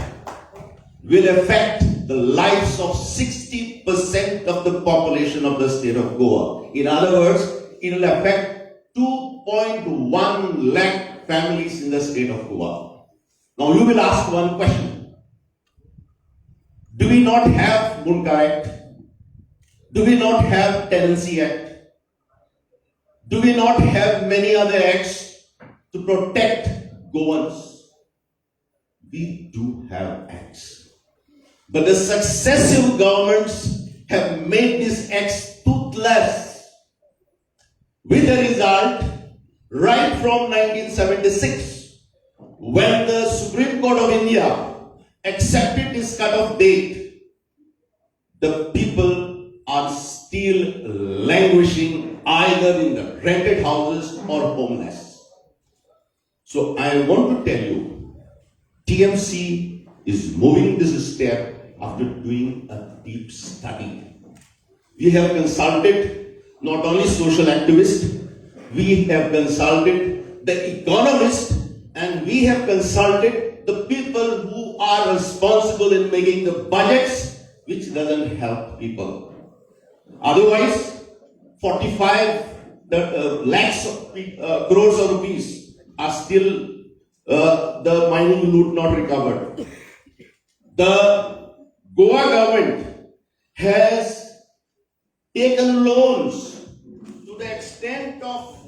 will affect the lives of 60% of the population of the state of Goa. In other words, it will affect 2.1 lakh families in the state of Goa. Now you will ask one question. Do we not have Munkar Act? Do we not have Tenancy Act? Do we not have many other acts to protect Goans? We do have acts. But the successive governments have made these acts toothless. With the result, right from 1976, when the Supreme Court of India accepted this cut-off date, the people are still languishing either in the rented houses or homeless. So I want to tell you, TMC is moving this step after doing a deep study. We have consulted not only social activists, we have consulted the economists, and we have consulted the people who are responsible in making the budgets, which doesn't help people. Otherwise, 45 lakhs of crores of rupees are still the mining loot not recovered. The Goa government has taken loans to the extent of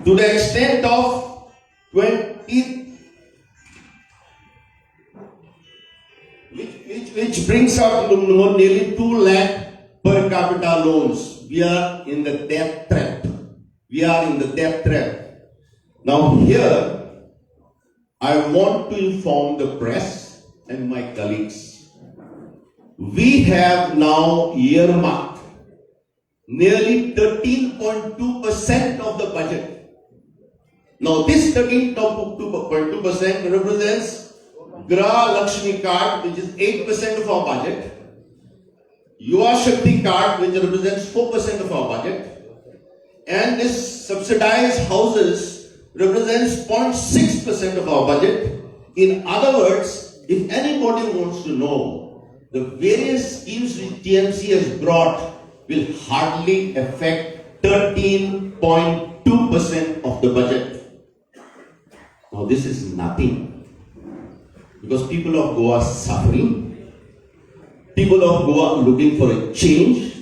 to the extent of 20, which brings up nearly 2 lakh per capita loans. We are in the debt trap. We are in the debt trap. Now here, I want to inform the press and my colleagues. We have now earmarked nearly 13.2% of the budget. Now this 13.2% represents Gra Lakshmi card, which is 8% of our budget. Yuva Shakti card, which represents 4% of our budget. And this subsidized houses represents 0.6% of our budget. In other words, if anybody wants to know, the various schemes which TMC has brought will hardly affect 13.2% of the budget. Now this is nothing, because people of Goa are suffering, people of Goa are looking for a change,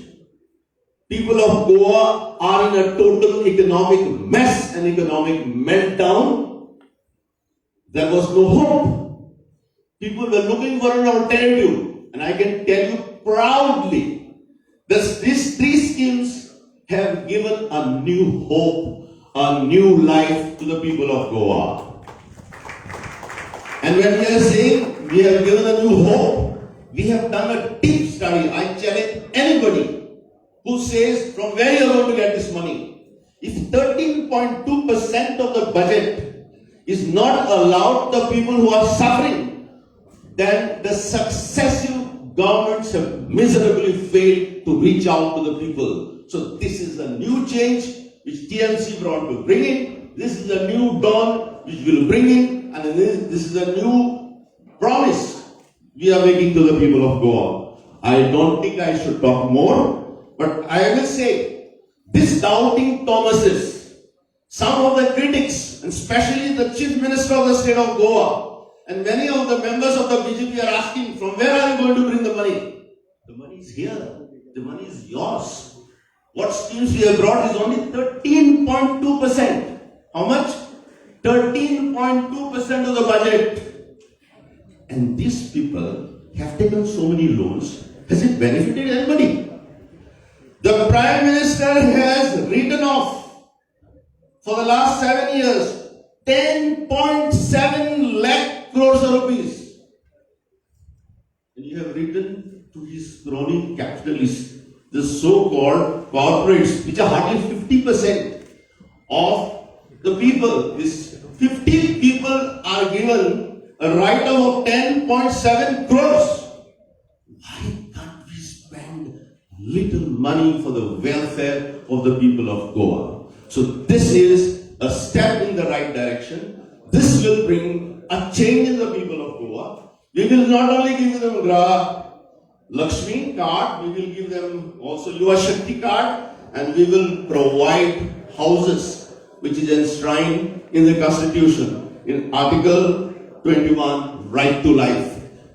people of Goa are in a total economic mess and economic meltdown. There was no hope. People were looking for an alternative, and I can tell you proudly that these 3 schemes have given a new hope, a new life to the people of Goa. And when we are saying we have given a new hope, we have done a deep study. I challenge anybody who says from where you are going to get this money. If 13.2% of the budget is not allowed the people who are suffering, then the successive governments have miserably failed to reach out to the people. So this is a new change which TMC brought to bring in. This is a new dawn which will bring in. And this is a new promise we are making to the people of Goa. I don't think I should talk more, but I will say, this doubting Thomases, some of the critics, and especially the Chief Minister of the state of Goa, and many of the members of the BJP are asking, from where are you going to bring the money? The money is here. The money is yours. What schemes we have brought is only 13.2%. How much? 13.2% of the budget. And these people have taken so many loans. Has it benefited anybody? The Prime Minister has written off for the last 7 years 10.7 lakh crores of rupees. And you have written to his crony capitalists, the so-called corporates, which are hardly 50% of the people. This 50 people are given a write-off of 10.7 crores. Why can't we spend little money for the welfare of the people of Goa? So this is a step in the right direction. This will bring a change in the people of Goa. We will not only give them Gra Lakshmi card, we will give them also Yuva Shakti card, and we will provide houses which is enshrined in the Constitution in Article 21 right to life.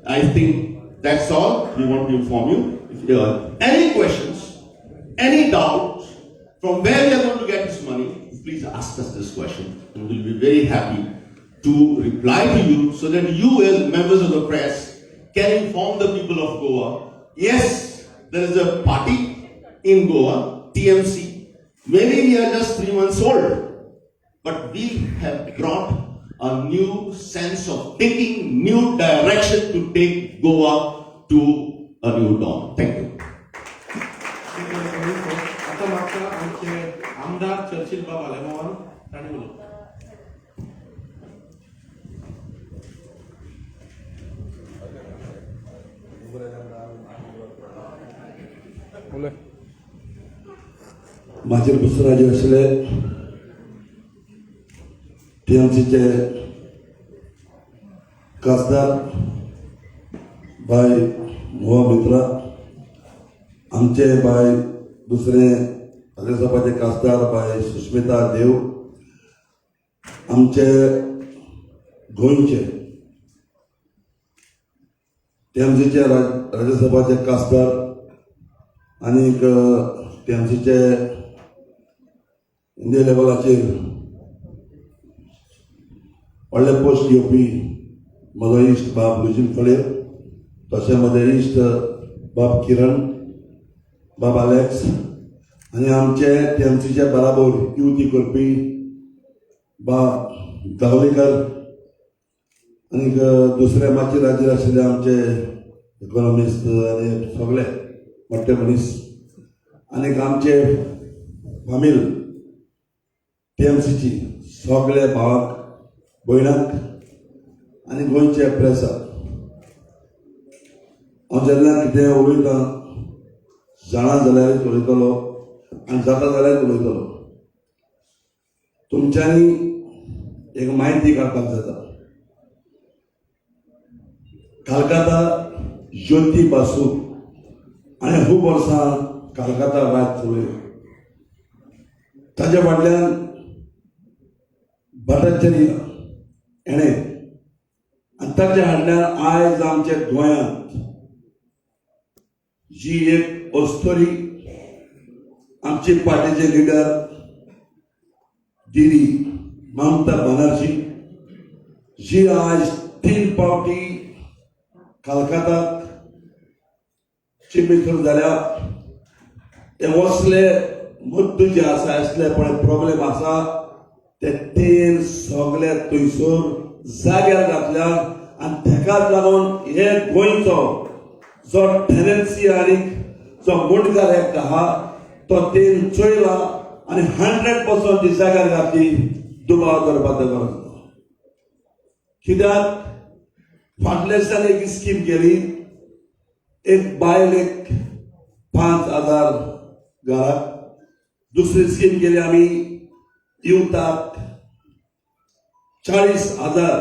I think that's all we want to inform you. If there are any questions, any doubts, from where we are going to get this money, please ask us this question, and we'll be very happy to reply to you so that you as members of the press can inform the people of Goa. Yes, there is a party in Goa, TMC. Maybe we are just 3 months old, but we have brought a new sense of taking new direction to take Goa to a new dawn. Thank you. आता मागचा आमचे आमदार चर्चिल बाब आलेमोहन ताणी उलोवप. उलय. माझे पुस्तराजे असले टीएमसीचे खासदार भाई मोह मित्रा, आमचे भाई दुसरे राज्यसभाचे खासदार भाई सुष्मिता देव, आमचे गोंयचे टीएमसीचे राज्यसभाचे खासदार आणि टीएमसीचे इंडिया लेवलाचेर व्हडले पोस्ट घेवपी म्हजो इश्ट बाब लुजीन फळे, तशें म्हजे इश्ट बाब किरण, बाब अलेक्स, आनी आमचे टीएमसीचे बराबर युती करपी बाब गावलेकर, आनी दुसरे मातशे राज्यार आशिल्ले आमचे इकॉनॉमिस्ट आनी सगळे मोठे मनीस, आनी आमचे फामील टीएमसीची सगळे भावाक भयणाक आनी गोंयचे प्रेसाक हांव जेन्ना कितें उलयतां जाणा जाल्यारूच उलयतलो आनी जाता जाल्यार उलयतलो. तुमच्यांनी एक म्हायती काडपाक जाता. कलकत्ता ज्योती बासू हाणें खूब वर्सां कलकत्ता राज्य चलयलें. ताचे फाटल्यान भट्टाचार्य हेणें आनी ताचे फाटल्यान आयज आमचे गोंयांत जी एक अस्तोरी आमची पार्टीचे लिडर दीदी ममता बनर्जी, जी आज 3 फावटी कलकत्तात चीफ मिनिस्टर जाल्या. ते वसले मुद्दे जे आसा असले पळय प्रॉब्लेम आसा ते 3 सगळे थंयसर जाग्यार घातल्या. आनी तेकाच लागून हे गोंयचो जो टेनन्सी आनी जो मुंडकार एक्ट आहा तो 3 चोयला आनी 100% ती जाग्यार घातली. दुबाव करपाक गरज ना. कित्याक फाटल्या दिसांनी एक स्कीम केली, एक बायलेक 5,000 घराक. दुसरी स्कीम केली आमी युथाक 40,000,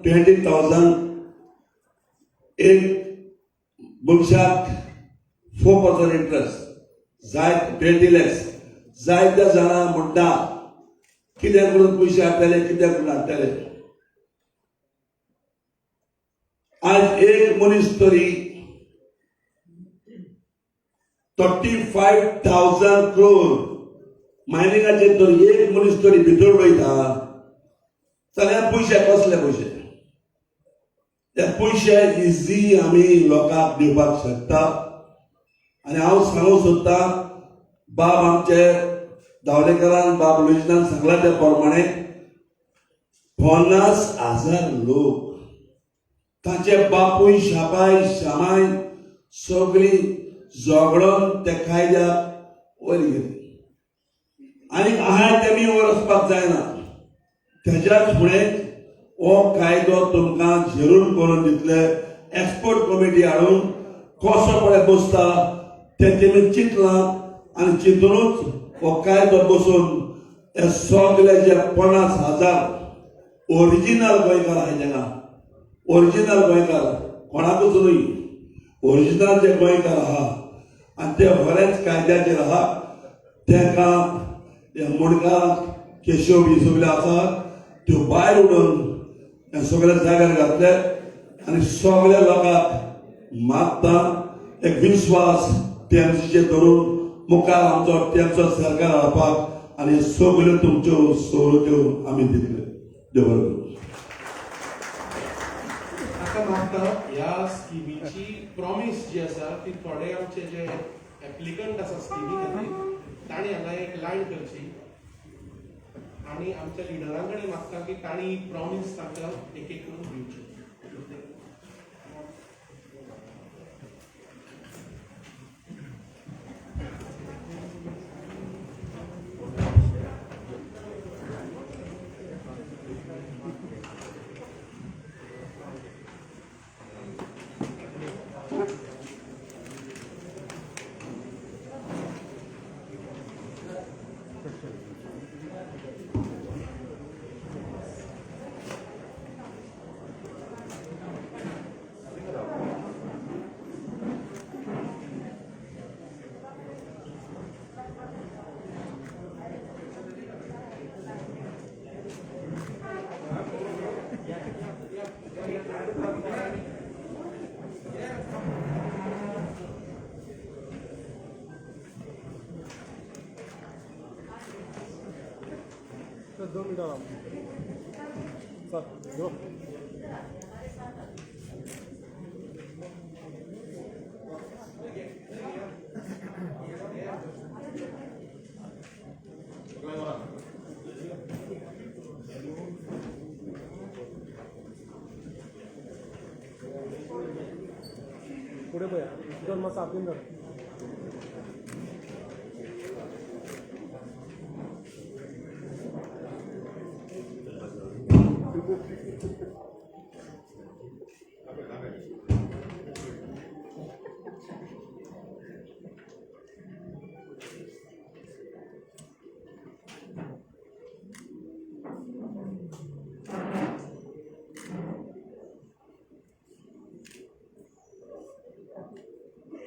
20,000 एक मनशाक 4% इंट्रस्ट, जाय 20 lakhs. जायत्या जाणां म्हणटा कित्याक करून पयशे हाडटले, कित्याक करून हाडटले. आज एक मनीस तरी 35,000 crore मायनिंगाचेर तर एक मनीस तरी भितर वयता जाल्यार पयशे कसले पयशे? ते पयशे इजी आमी लोकांक दिवपाक शकता. आनी हांव सांगूंक सोदतां, बाब आमचे धावडेकरान बाब लुजनान सांगला त्या प्रमाणे 50,000 लोक तांचे बापूय शाबाय शामाय सगळी झगडून ते कायद्याक वयर गेली. आनी हांवें तेमी वयर वचपाक जायना. तेज्याच फुडें हो कायदो तुमकां झेरून करून दितले. एक्सपर्ट कमिटी हाडून कसो पळय बसता ते तेमी चिंतलां आनी चिंतूनच हो कायदो बसून हे सगळे जे 50,000 ओरिजिनल गोंयकार आहाय जेन्ना, ओरिजिनल गोंयकार कोणाकूच न्हय, ओरिजिनल जे गोंयकार आहा आनी ते बरेच कायद्याचेर आहा, तेका मुणकारांक केशव बी सगळे आसात त्यो भायर उडोवन ह्या सगळ्या जाग्यार घातले आनी सगळ्या लोकांक मागता एक विश्वास टीएमसीचेर धरून मुखार आमचो टीएमसीचो सरकार हाडपाक आनी सगळ्यो तुमच्यो सवलत्यो आमी दितले. देव बरें करूं. आता मागता ह्या स्किमीची प्रॉमिस जी आसा ती थोडे आमचे जे एप्लिकंट आसा स्किमी खातीर तांणी हांगा एक लायन करची आनी आमच्या लिडरां कडेन मागता की तांणी प्रॉमिस तांकां एक एक करून दिवची. पुढे बघा 2 मास आपण जर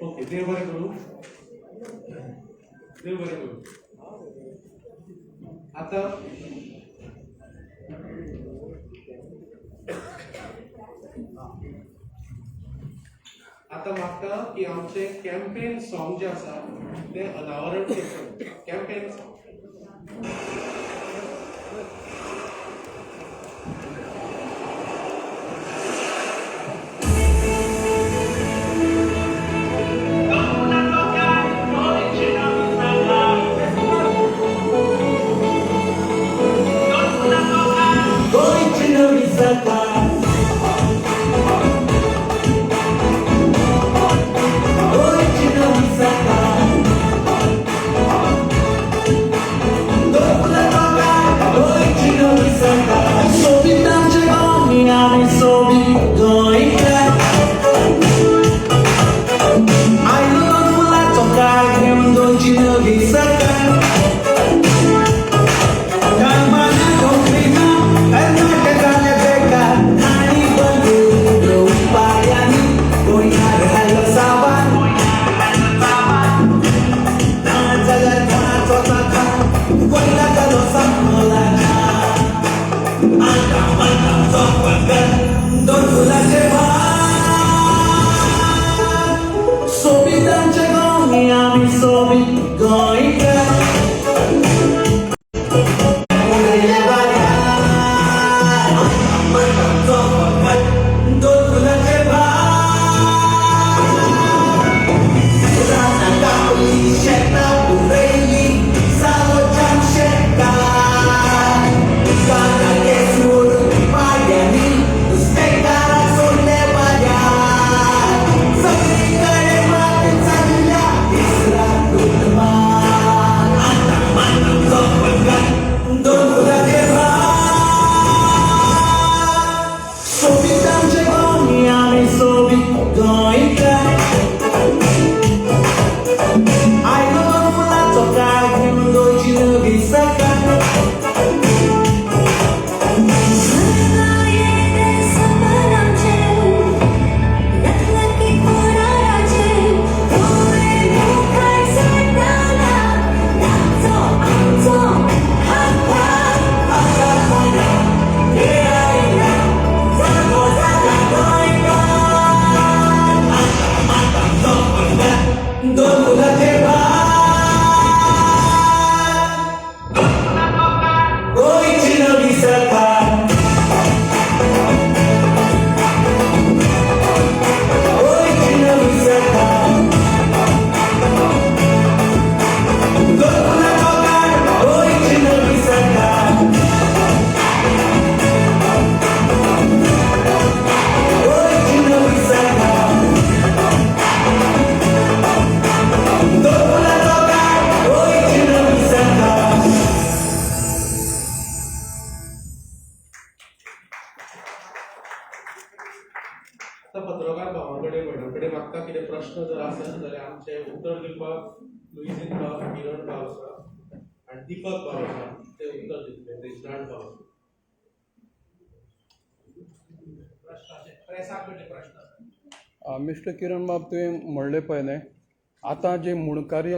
ओके. देव बरें करूं. देव बरें करूं. आता आता मागता की आमचे कॅम्पेन सॉंग जे आसा ते अनावरण करचें. Campaign song Shut up, baby. Sawo jam shut उत्तर दिवपाक लुईजीन बाब, किरण बाब आसा आनी दीपक बाब आसा ते उत्तर दितले रेजिनाल्ड बाब. प्रेसाक भेटे प्रश्न. मिस्टर किरण बाब तुवें म्हणलें पळय न्हय आतां जे मुणकारी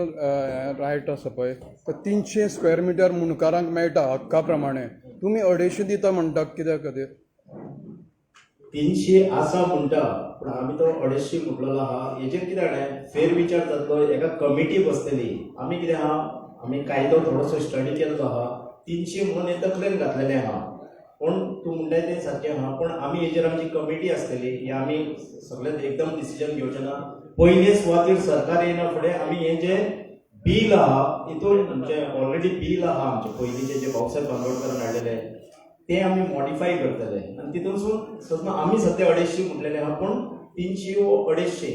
रायट आसा पळय तो 300 स्क्वेअर मिटर मुणकारांक मेळटा हक्का प्रमाणे तुमी 250 दिता म्हणटा कित्याक खातीर 300 आसा म्हणटा पूण आमी तो 250 म्हटलेलो आहा हेजेर कितें जालें फेरविचार जातलो एका कमिटी बसतली आमी कितें आहा आमी कायदो थोडोसो स्टडी केल्लो आहा 300 म्हणून हे तकलेन घातलेलें आहा पूण तूं म्हणटाय तें सारकें आहा पूण आमी हेजेर आमची कमिटी आसतली ही आमी सगळें एकदम डिसिजन घेवचें ना पयले सुवातेर सरकार येना फुडें आमी हें जें बील आहा हितून आमचें ऑलरेडी बील आहा आमचें पयलींचें जें भाऊसाहेब बांदोडकरान हाडलेलें ते आमी मॉडिफाय करतले आनी तितूनसून समज आमी सद्या 250 म्हटलेले आहा पूण 300 वो 250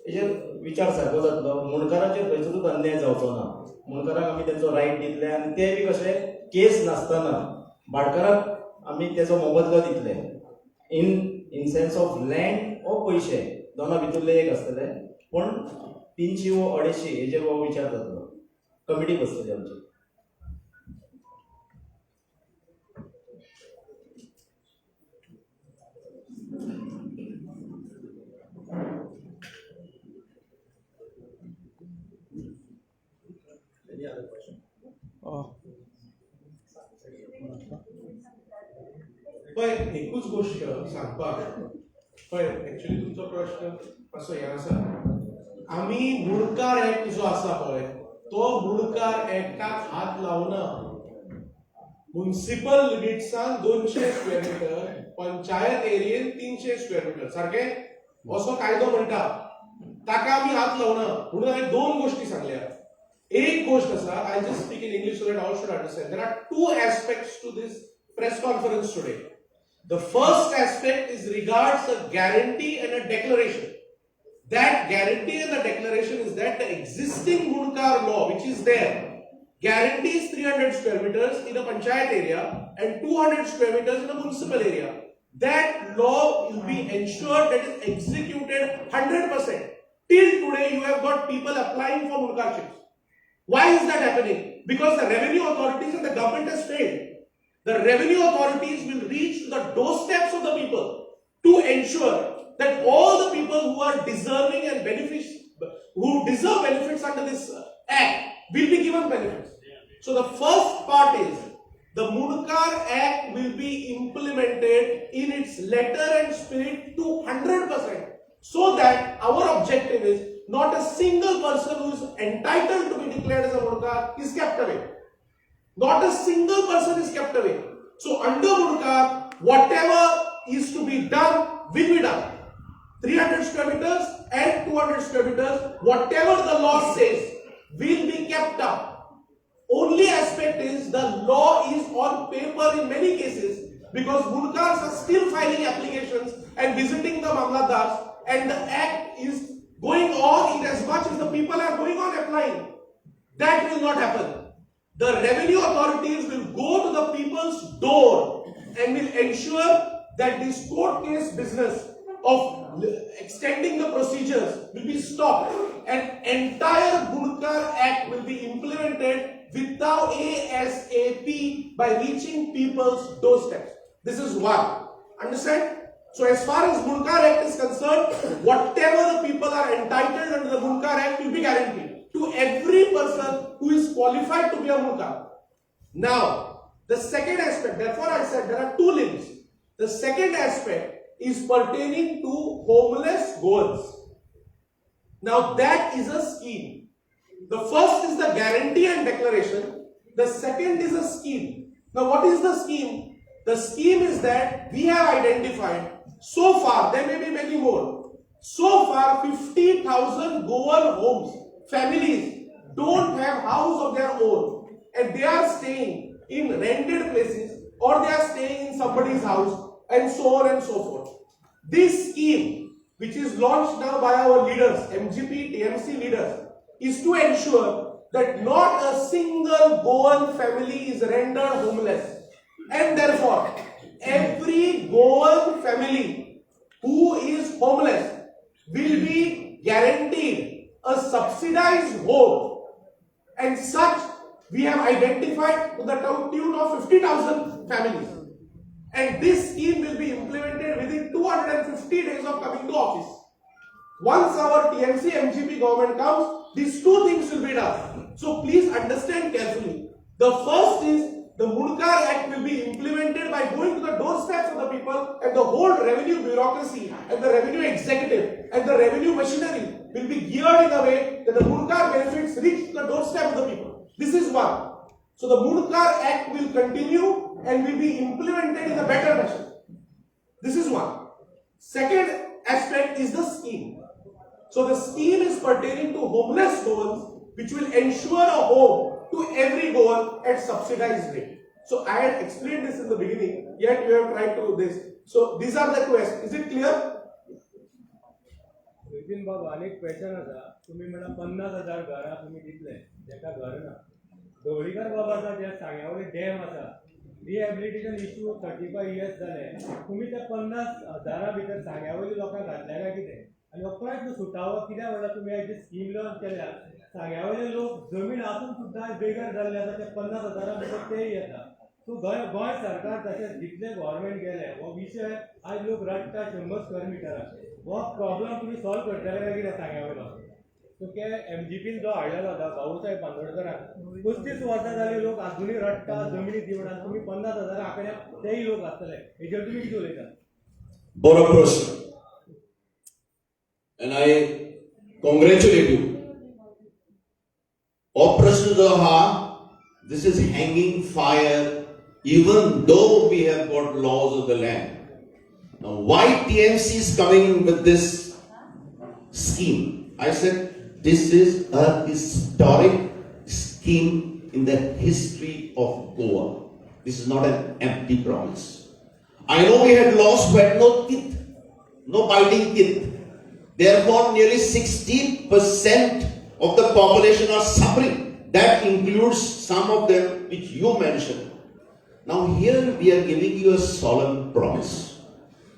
हेजेर विचार सारको जातलो मुणकाराचेर खंयचोच अन्याय जावचो ना मुणकाराक आमी तेंचो रायट दितले आनी ते बी कशें केस नासतना भाटकाराक आमी तेजो मोबदलो दितले इन सेन्स ऑफ लँड ओ पयशे दोना भितरले एक आसतले पूण 300 वो 250 हेजेर हो विचार जातलो कमिटी बसतली आमची. पळय एकूच गोष्ट सांगपाक पळय एक्चुअली तुमचो प्रश्न असो हे आसा आमी मुणकार ऍक्ट जो आसा पळय तो मुणकार ऍक्टाक हात लावना म्युनिसिपल लिमिट्सान 200 स्क्वेअर मिटर पंचायत एरियेन 300 स्क्वेअर मिटर सारकें असो कायदो म्हणटा ताका आमी हात लावना म्हणून हांवें 2 गोष्टी सांगल्या. एक गोष्ट आसा I just speak in English so that all should understand there are 2 aspects to this press conference today. The first aspect is regards a guarantee and a declaration. That guarantee and the declaration is that the existing Munkar law which is there guarantees 300 square meters in a panchayat area and 200 square meters in a municipal area. That law will be ensured that is executed 100%. Till today you have got people applying for Munkarships. Why is that happening? Because the revenue authorities and the government has failed. The revenue authorities will reach to the doorsteps of the people to ensure that all the people who are deserving and who deserve benefits under this act will be given benefits. So the first part is the Munkar Act will be implemented in its letter and spirit to 100%, so that our objective is not a single person who is entitled to be declared as a Munkar is kept away. Not a single person is kept away. So under Munkar, whatever is to be done will be done. 300 square meters and 200 square meters, whatever the law says, will be kept up. Only aspect is the law is on paper in many cases because Munkars are still filing applications and visiting the Mamlatdars, and the act is going on in as much as the people are going on applying. That will not happen. The revenue authorities will go to the people's door and will ensure that this court case business of extending the procedures will be stopped and entire Munkar Act will be implemented without ASAP by reaching people's doorsteps. This is one. Understand? So as far as Munkar Act is concerned, whatever the people are entitled under the Munkar Act will be guaranteed to every person who is qualified to be a Munkar. Now, the second aspect, therefore I said there are 2 limbs. The second aspect is pertaining to homeless goals. Now that is a scheme. The first is the guarantee and declaration. The second is a scheme. Now what is the scheme? The scheme is that we have identified, so far, there may be many more, so far 50,000 Goan homes, families don't have house of their own and they are staying in rented places or they are staying in somebody's house and so on and so forth. This scheme, which is launched now by our leaders, MGP, TMC leaders, is to ensure that not a single Goan family is rendered homeless, and therefore every Goan family who is homeless will be guaranteed a subsidized home, and such we have identified to the tune of 50,000 families. And this scheme will be implemented within 250 days of coming to office. Once our TMC MGP government comes, these two things will be done. So please understand carefully. The first is the Mudkar Act will be implemented by going to the doorsteps of the people, and the whole revenue bureaucracy and the revenue executive and the revenue machinery will be geared in a way that the Mudkar benefits reach the doorstep of the people. This is one. So the Mudkar Act will continue and will be implemented in a better fashion. This is one. Second aspect is the scheme. So the scheme is pertaining to homeless Goans, which will ensure a home to every Goan at subsidized rate. So I had explained this in the beginning, yet you have tried to do this. So these are the two aspects. Is it clear? Vipin Babu अनेक क्वेश्चन आसा. तुम्ही म्हणा 50,000 घरां तुम्ही दितले, जेका घर ना. ढवळीकर बाबाचा जे सांग्यावले डॅम आसा, रिहॅबिलिटेशन इश्यू 35 इयर्स जाले. तुम्ही त्या 50,000 भितर सांग्यावयल्या लोकांक घातल्या काय कितें? आणि हो प्रश्न सुटावो कित्याक म्हणल्यार तुम्ही हेची स्कीम लॉन्च केल्या. सांग्यावयले लोक जमीन आसून सुद्दां बेकार जाल्ले आसा, ते 50,000 भितर तेय येता. सो गोंय सरकार तशेंच जितले गव्हर्नमेंट गेले हो विशय आज लोक रडटा 100 स्क्वेअर मिटराक. हो प्रॉब्लम तुम्ही सॉल्व करतले काय कितें सांग्यावयलो? सो के एमजीपीन जो हाडलेलो होता भाऊसाहेब बांदोडकरान 35 वर्सां जाली लोक अजूनही रडटा जमिनी दिवडान. तुम्ही 50,000 आंकड्या तेय लोक आसतले. हेजेर तुम्ही कितें उलयता? बरो प्रश्न. And I congratulate you. हो प्रश्न जो हा, this is hanging fire even though we have got laws of the land. Now why TMC is coming with this scheme? I said this is a historic scheme in the history of Goa. This is not an empty promise. I know we had laws who had no teeth, no biting teeth. Therefore, nearly 60% of the population are suffering. That includes some of them which you mentioned. Now here we are giving you a solemn promise.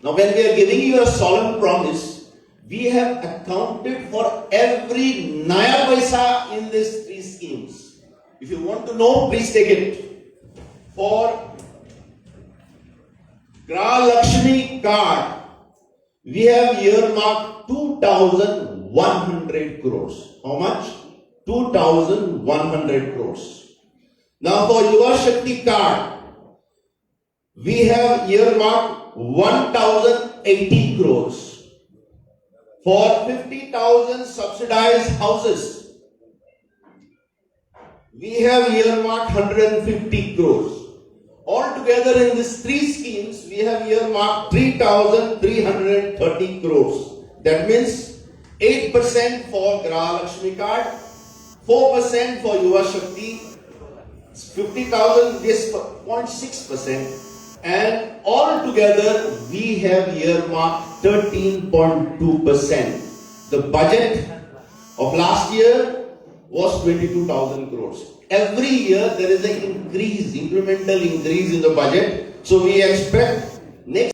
Now when we are giving you a solemn promise, we have accounted for every naya paisa in these three schemes. If you want to know, please take it. For Graha Lakshmi card, we have earmarked 2,100 crores. How much? 2,100 crores. Now for Yuva Shakti card, we have earmarked 1,080 crores. For 50,000 subsidized houses, we have earmarked 150 crores. Altogether in these three schemes, we have earmarked 3,330 crores. That means 8% for Graha Lakshmi card, 4% for Yuva Shakti, 50,000 is 0.6%, and altogether we have earmarked 13.2%. The budget of last year was 22,000 crores. Every year there is an increase, incremental increase in the budget. So we expect next